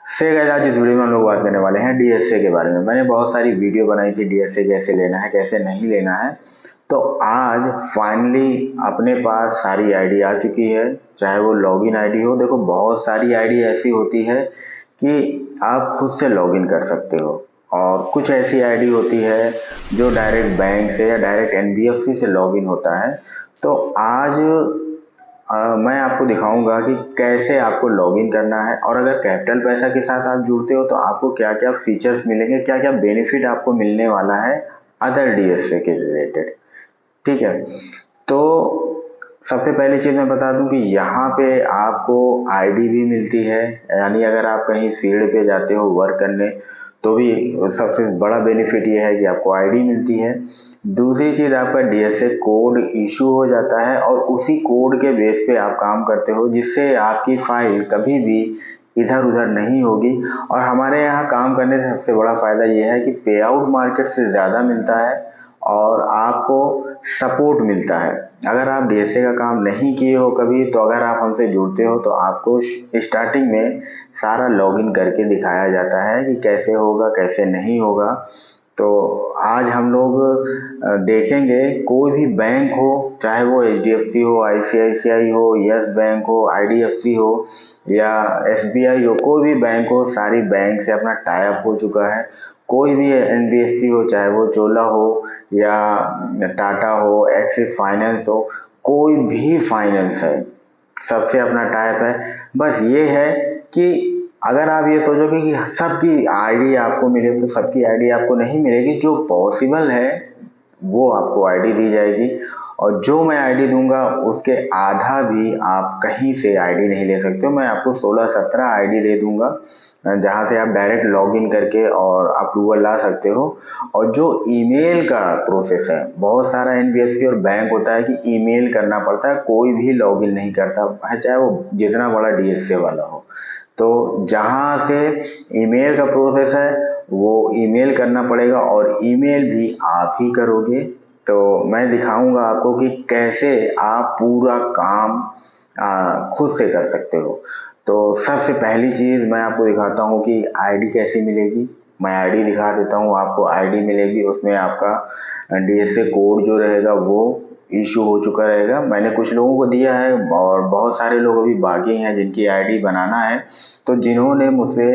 Guys आज इस video में हम लोग बात करने वाले हैं डीएसए के बारे में। मैंने बहुत सारी वीडियो बनाई थी डीएसए कैसे लेना है कैसे नहीं लेना है। तो आज फाइनली अपने पास सारी आईडी आ चुकी है, चाहे वो लॉगिन आईडी हो। देखो बहुत सारी आईडी ऐसी होती है कि आप खुद से लॉगिन कर सकते हो, और कुछ ऐसी आईडी होती है जो डायरेक्ट बैंक से या डायरेक्ट एनबीएफसी से लॉगिन होता है। तो आज मैं आपको दिखाऊंगा कि कैसे आपको लॉगिन करना है, और अगर कैपिटल पैसा के साथ आप जुड़ते हो तो आपको क्या क्या फीचर्स मिलेंगे, क्या क्या बेनिफिट आपको मिलने वाला है अदर डीएसए के रिलेटेड। ठीक है, तो सबसे पहली चीज मैं बता दूं कि यहाँ पे आपको आईडी भी मिलती है, यानी अगर आप कहीं फील्ड पे जाते हो वर्क करने तो भी सबसे बड़ा बेनिफिट ये है कि आपको आईडी मिलती है। दूसरी चीज आपका डीएसए कोड इशू हो जाता है, और उसी कोड के बेस पे आप काम करते हो, जिससे आपकी फाइल कभी भी इधर उधर नहीं होगी। और हमारे यहाँ काम करने से सबसे बड़ा फायदा ये है कि पे आउट मार्केट से ज्यादा मिलता है और आपको सपोर्ट मिलता है। अगर आप डीएसए का काम नहीं किए हो कभी, तो अगर आप हमसे जुड़ते हो तो आपको स्टार्टिंग में सारा लॉगिन करके दिखाया जाता है कि कैसे होगा कैसे नहीं होगा। तो आज हम लोग देखेंगे, कोई भी बैंक हो, चाहे वो एचडीएफसी हो, आईसीआईसीआई हो, यस बैंक हो, आईडीएफसी हो या एसबीआई हो, कोई भी बैंक हो, सारी बैंक से अपना टाई अप हो चुका है। कोई भी एनबीएफसी हो, चाहे वो चोला हो या टाटा हो, एक्सिस फाइनेंस हो, कोई भी फाइनेंस है, सबसे अपना टाई अप है। बस ये है कि अगर आप ये सोचोगे कि सबकी आईडी आपको मिले, तो सबकी आईडी आपको नहीं मिलेगी। जो पॉसिबल है वो आपको आईडी दी जाएगी, और जो मैं आईडी दूंगा उसके आधा भी आप कहीं से आईडी नहीं ले सकते हो। मैं आपको 16-17 आईडी दे दूंगा, जहां से आप डायरेक्ट लॉगिन करके और अप्रूवल ला सकते हो। और जो ईमेल का प्रोसेस है, बहुत सारा एनबीएफसी और बैंक होता है कि ईमेल करना पड़ता है, कोई भी लॉगिन नहीं करता है, चाहे वो जितना बड़ा डीएसए वाला हो। तो जहां से ईमेल का प्रोसेस है वो ईमेल करना पड़ेगा, और ईमेल भी आप ही करोगे। तो मैं दिखाऊंगा आपको कि कैसे आप पूरा काम खुद से कर सकते हो। तो सबसे पहली चीज मैं आपको दिखाता हूँ कि आईडी कैसे मिलेगी। मैं आईडी दिखा देता हूँ आपको। आईडी मिलेगी, उसमें आपका डीएसए कोड जो रहेगा वो इशू हो चुका रहेगा। मैंने कुछ लोगों को दिया है, और बहुत सारे लोग अभी बाकी हैं जिनकी आईडी बनाना है। तो जिन्होंने मुझसे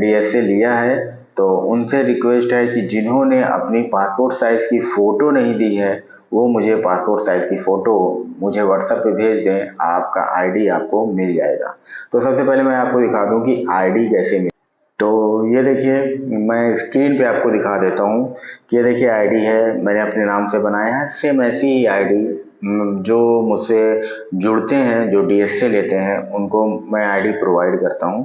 डीएसए लिया है, तो उनसे रिक्वेस्ट है कि जिन्होंने अपनी पासपोर्ट साइज की फोटो नहीं दी है, वो मुझे पासपोर्ट साइज की फोटो मुझे व्हाट्सएप पे भेज दें, आपका आईडी आपको मिल जाएगा। तो सबसे पहले मैं आपको दिखा दूं कि आईडी कैसे मिले। तो ये देखिए, मैं स्क्रीन पे आपको दिखा देता हूँ कि ये देखिए आईडी है, मैंने अपने नाम से बनाया है। सेम ऐसी ही आईडी जो मुझसे जुड़ते हैं, जो डीएसए लेते हैं, उनको मैं आईडी प्रोवाइड करता हूँ।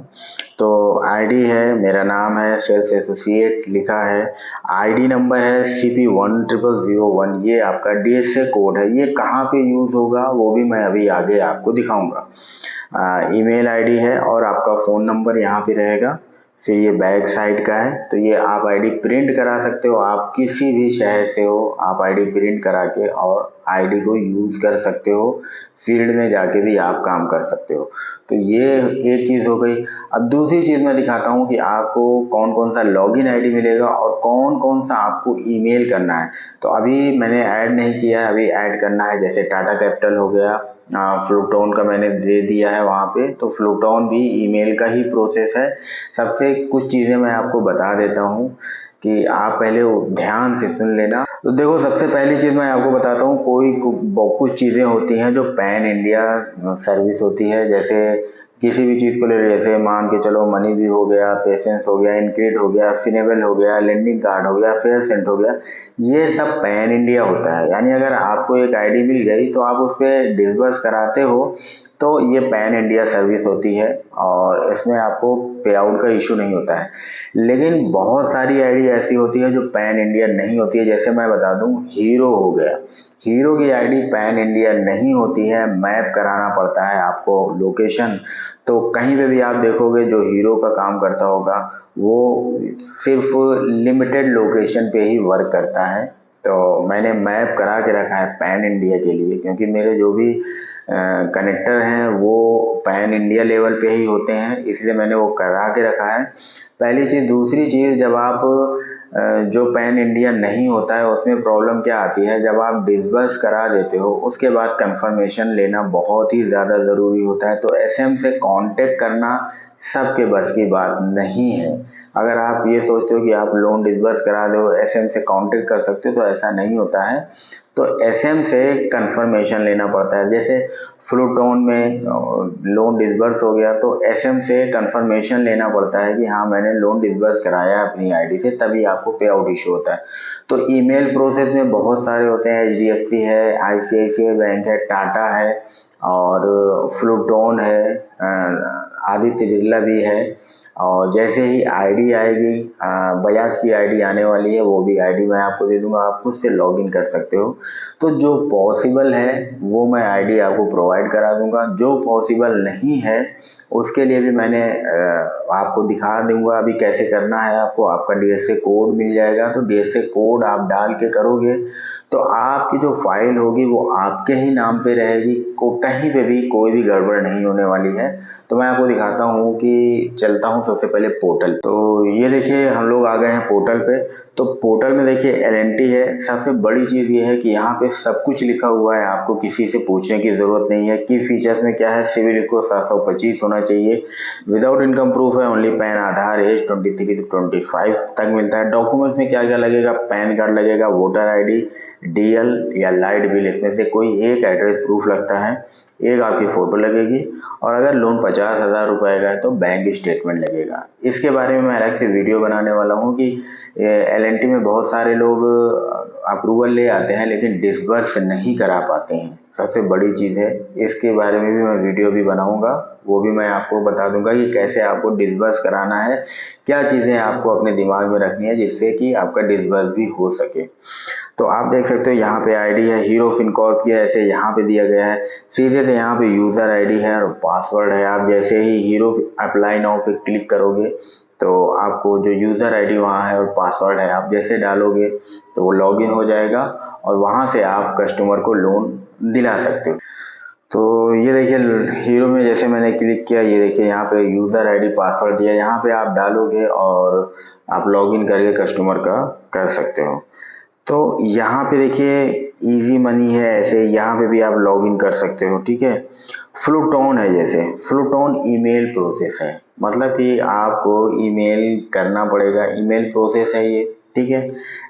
तो आईडी है, मेरा नाम है, सेल्स एसोसिएट लिखा है, आईडी नंबर है CP10001। ये आपका डीएसए कोड है। ये कहाँ पे यूज होगा वो भी मैं अभी आगे आपको दिखाऊंगा। ईमेल आईडी है, और आपका फोन नंबर यहाँ पे रहेगा। फिर ये बैक साइड का है, तो ये आप आईडी प्रिंट करा सकते हो। आप किसी भी शहर से हो, आप आईडी प्रिंट करा के और आईडी को यूज कर सकते हो। फील्ड में जाके भी आप काम कर सकते हो। तो ये एक चीज हो गई। अब दूसरी चीज मैं दिखाता हूँ कि आपको कौन कौन सा लॉगिन आईडी मिलेगा और कौन कौन सा आपको ईमेल करना है। तो अभी मैंने ऐड नहीं किया है, अभी ऐड करना है। जैसे टाटा कैपिटल हो गया, फ्लूटोन का मैंने दे दिया है वहां पे, तो फ्लूटोन भी ईमेल का ही प्रोसेस है। सबसे कुछ चीजें मैं आपको बता देता हूँ कि आप पहले ध्यान से सुन लेना। तो देखो, सबसे पहली चीज मैं आपको बताता हूँ, कुछ चीजें होती हैं जो पैन इंडिया सर्विस होती है। जैसे किसी भी चीज को ले, जैसे मान के चलो मनी भी हो गया, पेशेंस हो गया, इनक्रीड हो गया, फिनेबल हो गया, लेंडिंग कार्ड हो गया, फेयर सेंट हो गया, ये सब पैन इंडिया होता है। यानी अगर आपको एक आईडी मिल गई तो आप उस पर डिसबर्स कराते हो, तो ये पैन इंडिया सर्विस होती है, और इसमें आपको पे आउट का इशू नहीं होता है। लेकिन बहुत सारी आईडी ऐसी होती है जो पैन इंडिया नहीं होती है। जैसे मैं बता दूं, हीरो हो गया, हीरो की आईडी पैन इंडिया नहीं होती है, मैप कराना पड़ता है आपको लोकेशन। तो कहीं पे भी आप देखोगे जो हीरो का काम करता होगा, वो सिर्फ लिमिटेड लोकेशन पे ही वर्क करता है। तो मैंने मैप करा के रखा है पैन इंडिया के लिए, क्योंकि मेरे जो भी कनेक्टर हैं वो पैन इंडिया लेवल पे ही होते हैं, इसलिए मैंने वो करा के रखा है। पहली चीज़। दूसरी चीज़, जब आप जो पैन इंडिया नहीं होता है उसमें प्रॉब्लम क्या आती है, जब आप डिसबर्स करा देते हो उसके बाद कंफर्मेशन लेना बहुत ही ज़्यादा ज़रूरी होता है। तो एसएम से कांटेक्ट करना सबके बस की बात नहीं है। अगर आप ये सोचते हो कि आप लोन डिसबर्स करा दो एसएम से कांटेक्ट कर सकते हो, तो ऐसा नहीं होता है। तो एसएम से कंफर्मेशन लेना पड़ता है। जैसे फ्लूटोन में लोन डिसबर्स हो गया तो एसएम से कंफर्मेशन लेना पड़ता है कि हाँ मैंने लोन डिसबर्स कराया अपनी आईडी से, तभी आपको पे आउट इशू होता है। तो ईमेल प्रोसेस में बहुत सारे होते हैं, एचडीएफसी है, आईसीआईसीआई बैंक है, टाटा है और फ्लूटोन है, आदित्य बिरला भी है। और जैसे ही आईडी आएगी, बजाज की आईडी आने वाली है, वो भी आईडी मैं आपको दे दूंगा, आप खुद से लॉगिन कर सकते हो। तो जो पॉसिबल है वो मैं आईडी आपको प्रोवाइड करा दूंगा, जो पॉसिबल नहीं है उसके लिए भी मैंने आपको दिखा दूंगा अभी कैसे करना है। आपको आपका डीएसए कोड मिल जाएगा, तो डीएसए कोड आप डाल के करोगे तो आपकी जो फाइल होगी वो आपके ही नाम पे रहेगी, को कहीं पे भी कोई भी गड़बड़ नहीं होने वाली है। तो मैं आपको दिखाता हूँ कि चलता हूँ सबसे पहले पोर्टल। तो ये देखिए हम लोग आ गए हैं पोर्टल पे। तो पोर्टल में देखिए एलएनटी है। सबसे बड़ी चीज़ ये है कि यहाँ पे सब कुछ लिखा हुआ है, आपको किसी से पूछने की ज़रूरत नहीं है। की फीचर्स में क्या है, सिविल स्कोर 725 होना चाहिए, विदाउट इनकम प्रूफ है, only PAN, Aadhaar, age 23 to 25 तक मिलता है। डॉक्यूमेंट्स में क्या क्या लगेगा, पैन कार्ड लगेगा, वोटर आईडी, डीएल या लाइट बिल, इसमें से कोई एक एड्रेस प्रूफ लगता है, एक आपकी फ़ोटो लगेगी, और अगर लोन 50,000 रुपए का है तो बैंक स्टेटमेंट लगेगा। इसके बारे में मैं अलग से वीडियो बनाने वाला हूँ कि एलएनटी में बहुत सारे लोग अप्रूवल ले आते हैं लेकिन डिसबर्स नहीं करा पाते हैं, सबसे बड़ी चीज़ है। इसके बारे में भी मैं वीडियो भी बनाऊंगा, वो भी मैं आपको बता दूंगा कि कैसे आपको डिसबर्स कराना है, क्या चीज़ें आपको अपने दिमाग में रखनी है जिससे कि आपका डिसबर्स भी हो सके। तो आप देख सकते हो यहाँ पे आईडी है, हीरो फिनकॉर्प की, ऐसे यहाँ पे दिया गया है। सीधे से यहाँ पे यूज़र आईडी है और पासवर्ड है। आप जैसे ही हीरो अप्लाई नाउ पे क्लिक करोगे तो आपको जो यूज़र आईडी वहाँ है और पासवर्ड है आप जैसे डालोगे तो वो लॉगिन हो जाएगा और वहाँ से आप कस्टमर को लोन दिला सकते हो। तो ये देखिए हीरो में जैसे मैंने क्लिक किया, ये देखिए यहाँ पे यूज़र आईडी पासवर्ड दिया, यहाँ पे आप डालोगे और आप लॉगिन करके कस्टमर का कर सकते हो। तो यहाँ पे देखिए इजी मनी है, ऐसे यहाँ पे भी आप लॉगिन कर सकते हो, ठीक है। फ्लूटोन है, जैसे फ्लूटोन ईमेल प्रोसेस है, मतलब कि आपको ईमेल करना पड़ेगा, ईमेल प्रोसेस है ये, ठीक है।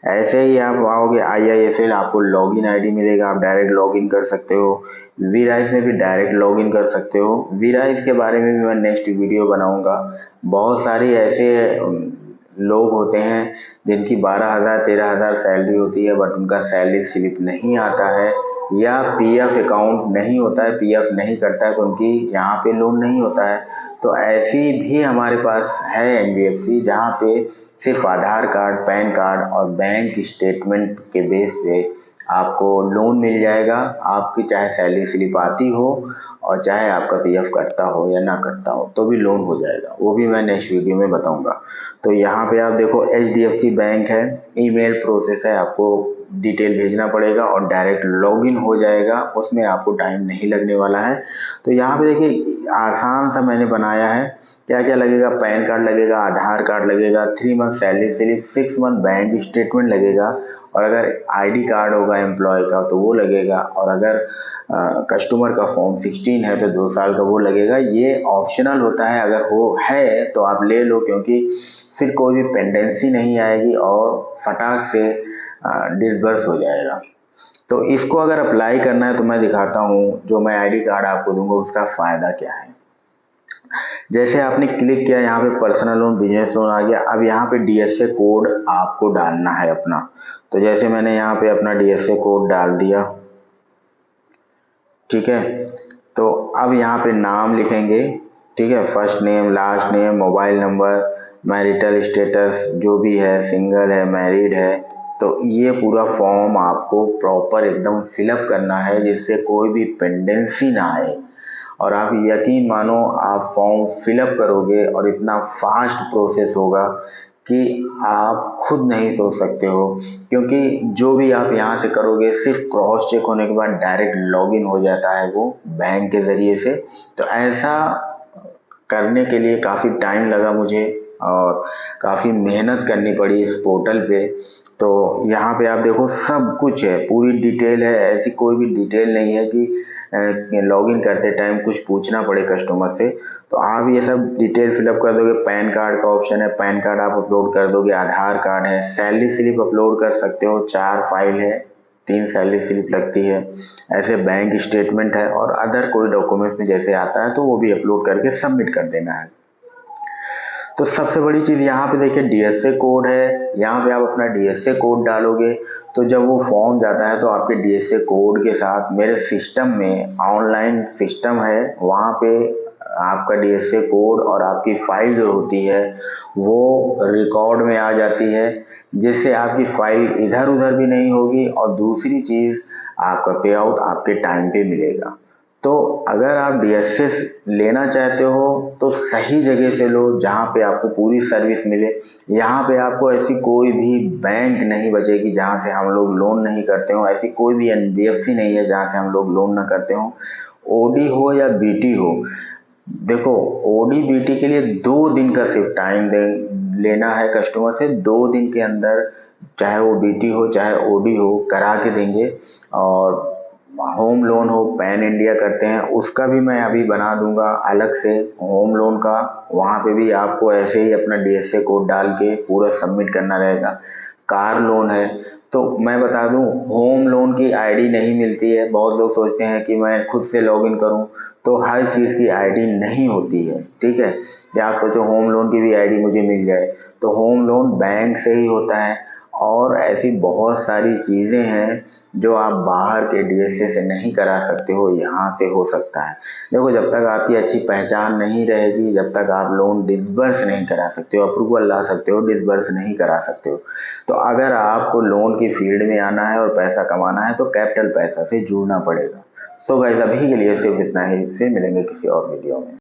ऐसे ही आप आओगे IIFL, आपको लॉगिन आईडी मिलेगा, आप डायरेक्ट लॉगिन कर सकते हो। वीराइज में भी डायरेक्ट लॉगिन कर सकते हो। वीराइज के बारे में भी मैं नेक्स्ट वीडियो बनाऊंगा। बहुत सारी ऐसे लोग होते हैं जिनकी 12,000 13,000 सैलरी होती है बट उनका सैलरी स्लिप नहीं आता है या पीएफ अकाउंट नहीं होता है, पीएफ नहीं करता है, तो उनकी यहाँ पे लोन नहीं होता है। तो ऐसी भी हमारे पास है एनबीएफसी जहाँ पे सिर्फ आधार कार्ड, पैन कार्ड और बैंक स्टेटमेंट के बेस पे आपको लोन मिल जाएगा। आपकी चाहे सैलरी स्लिप आती हो और चाहे आपका पीएफ कटता हो या ना कटता हो तो भी लोन हो जाएगा, वो भी मैं नेक्स्ट वीडियो में बताऊंगा। तो यहाँ पे आप देखो एचडीएफसी बैंक है, ईमेल प्रोसेस है, आपको डिटेल भेजना पड़ेगा और डायरेक्ट लॉगिन हो जाएगा, उसमें आपको टाइम नहीं लगने वाला है। तो यहाँ पे देखिए आसान सा मैंने बनाया है, क्या क्या लगेगा, पैन कार्ड लगेगा, आधार कार्ड लगेगा, 3 month salary slip, 6 month bank statement लगेगा, और अगर आईडी कार्ड होगा एम्प्लॉय का तो वो लगेगा, और अगर कस्टमर का फॉर्म 16 है तो 2 साल का वो लगेगा। ये ऑप्शनल होता है, अगर वो है तो आप ले लो, क्योंकि फिर कोई भी पेंडेंसी नहीं आएगी और फटाक से डिसबर्स हो जाएगा। तो इसको अगर अप्लाई करना है तो मैं दिखाता हूँ, जो मैं आईडी कार्ड आपको दूंगा उसका फ़ायदा क्या है। जैसे आपने क्लिक किया, यहाँ पे पर्सनल लोन, बिजनेस लोन आ गया। अब यहाँ पे डीएसए कोड आपको डालना है अपना। तो जैसे मैंने यहाँ पे अपना डीएसए कोड डाल दिया, ठीक है। तो अब यहाँ पे नाम लिखेंगे, ठीक है, first name, last name, mobile number, marital status जो भी है, सिंगल है, मैरिड है। तो ये पूरा फॉर्म आपको प्रॉपर एकदम फिलअप करना है जिससे कोई भी पेंडेंसी ना आए। और आप यकीन मानो, आप फॉर्म फिलअप करोगे और इतना फास्ट प्रोसेस होगा कि आप खुद नहीं सोच सकते हो, क्योंकि जो भी आप यहाँ से करोगे सिर्फ क्रॉस चेक होने के बाद डायरेक्ट लॉगिन हो जाता है वो बैंक के ज़रिए से। तो ऐसा करने के लिए काफ़ी टाइम लगा मुझे और काफ़ी मेहनत करनी पड़ी इस पोर्टल पे। तो यहाँ पे आप देखो सब कुछ है, पूरी डिटेल है, ऐसी कोई भी डिटेल नहीं है कि लॉगिन करते टाइम कुछ पूछना पड़े कस्टमर से। तो आप ये सब डिटेल फिलअप कर दोगे, पैन कार्ड का ऑप्शन है, पैन कार्ड आप अपलोड कर दोगे, आधार कार्ड है, सैलरी स्लिप अपलोड कर सकते हो, 4 फाइल है, 3 सैलरी स्लिप लगती है, ऐसे बैंक स्टेटमेंट है और अदर कोई डॉक्यूमेंट में जैसे आता है तो वो भी अपलोड करके सबमिट कर देना है। तो सबसे बड़ी चीज़ यहाँ पे देखिए डीएसए कोड है, यहाँ पे आप अपना डीएसए कोड डालोगे तो जब वो फॉर्म जाता है तो आपके डीएसए कोड के साथ मेरे सिस्टम में ऑनलाइन सिस्टम है, वहाँ पे आपका डीएसए कोड और आपकी फाइल जो होती है वो रिकॉर्ड में आ जाती है, जिससे आपकी फाइल इधर उधर भी नहीं होगी और दूसरी चीज़ आपका पे आउट आपके टाइम पे मिलेगा। तो अगर आप डीएसए लेना चाहते हो तो सही जगह से लो जहाँ पे आपको पूरी सर्विस मिले। यहाँ पे आपको ऐसी कोई भी बैंक नहीं बचेगी जहाँ से हम लोग लोन नहीं करते हो, ऐसी कोई भी एनबीएफसी नहीं है जहाँ से हम लोग लोन ना करते हो। ओडी हो या बीटी हो, देखो ओडी बीटी के लिए 2 दिन का सिर्फ टाइम लेना है कस्टमर से, 2 दिन के अंदर चाहे वो बीटी हो चाहे ओडी हो करा के देंगे। और होम लोन हो, पैन इंडिया करते हैं उसका भी मैं अभी बना दूंगा अलग से होम लोन का, वहाँ पे भी आपको ऐसे ही अपना डीएसए कोड डाल के पूरा सबमिट करना रहेगा। कार लोन है तो मैं बता दूं होम लोन की आईडी नहीं मिलती है, बहुत लोग सोचते हैं कि मैं खुद से लॉगिन करूं, तो हर चीज़ की आईडी नहीं होती है, ठीक है। या आप सोचो होम लोन की भी आईडी मुझे मिल जाए, तो होम लोन बैंक से ही होता है। और ऐसी बहुत सारी चीज़ें हैं जो आप बाहर के डीएसए से नहीं करा सकते हो, यहाँ से हो सकता है। देखो जब तक आपकी अच्छी पहचान नहीं रहेगी, जब तक आप लोन डिसबर्स नहीं करा सकते हो, अप्रूवल ला सकते हो, डिसबर्स नहीं करा सकते हो। तो अगर आपको लोन की फील्ड में आना है और पैसा कमाना है तो कैपिटल पैसा से जुड़ना पड़ेगा। सो गाइस अभी के लिए सिर्फ इतना ही, फिर मिलेंगे किसी और वीडियो में।